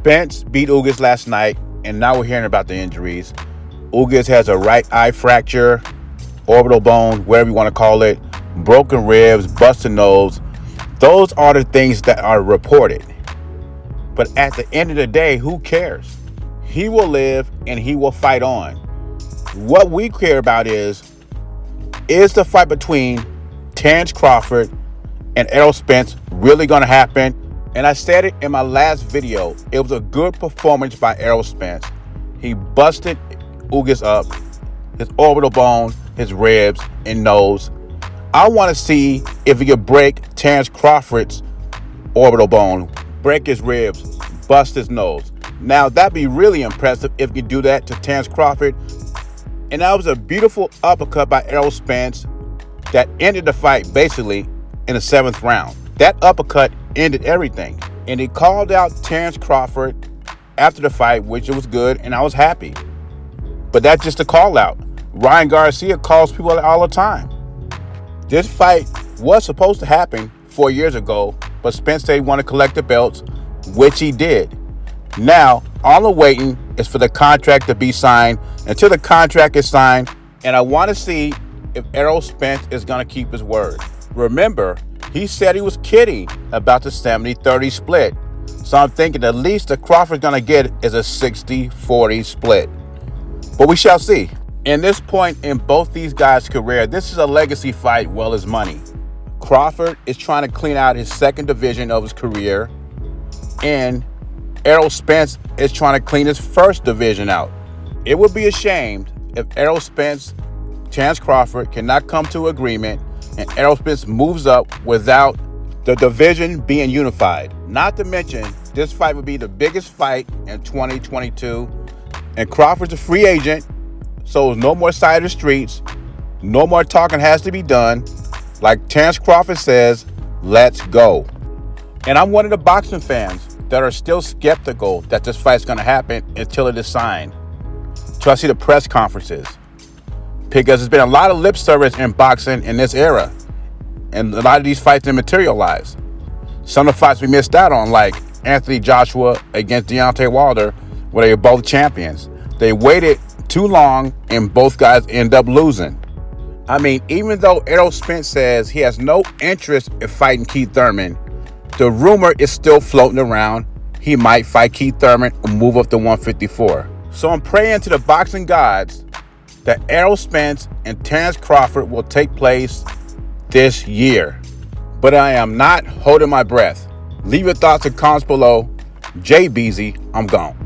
Spence beat Ugas last night, and now we're hearing about the injuries. Ugas has a right eye fracture, orbital bone, whatever you want to call it, broken ribs, busted nose. Those are the things that are reported. But at the end of the day, who cares? He will live and he will fight on. What we care about is the fight between Terrence Crawford and Errol Spence really going to happen? And I said it in my last video. It was a good performance by Errol Spence. He busted Ugas up, his orbital bone, his ribs, and nose. I want to see if he could break Terrence Crawford's orbital bone, break his ribs, bust his nose. Now, that'd be really impressive if he could do that to Terrence Crawford. And that was a beautiful uppercut by Errol Spence that ended the fight basically in the 7th round. That uppercut ended everything. And he called out Terrence Crawford after the fight, which was good, and I was happy. But that's just a call out. Ryan Garcia calls people out all the time. This fight was supposed to happen 4 years ago, but Spence said he wanted to collect the belts, which he did. Now, all I'm waiting is for the contract to be signed. Until the contract is signed, and I want to see if Errol Spence is going to keep his word. Remember, he said he was kidding about the 70-30 split. So I'm thinking the least that Crawford's going to get is a 60-40 split. But we shall see. In this point in both these guys' career, this is a legacy fight well as money. Crawford is trying to clean out his second division of his career, and Errol Spence is trying to clean his first division out. It would be a shame if Errol Spence, Terrence Crawford cannot come to agreement and Errol Spence moves up without the division being unified. Not to mention, this fight would be the biggest fight in 2022. And Crawford's a free agent, so there's no more side of the streets. No more talking has to be done. Like Terrence Crawford says, let's go. And I'm one of the boxing fans that are still skeptical that this fight's going to happen until it is signed. So I see the press conferences. Because there's been a lot of lip service in boxing in this era. And a lot of these fights didn't materialize. Some of the fights we missed out on, like Anthony Joshua against Deontay Wilder, where they were both champions. They waited too long and both guys end up losing. I mean, even though Errol Spence says he has no interest in fighting Keith Thurman, the rumor is still floating around he might fight Keith Thurman and move up to 154. So I'm praying to the boxing gods that Errol Spence and Terrence Crawford will take place this year. But I am not holding my breath. Leave your thoughts in comments below. Jay Beezy, I'm gone.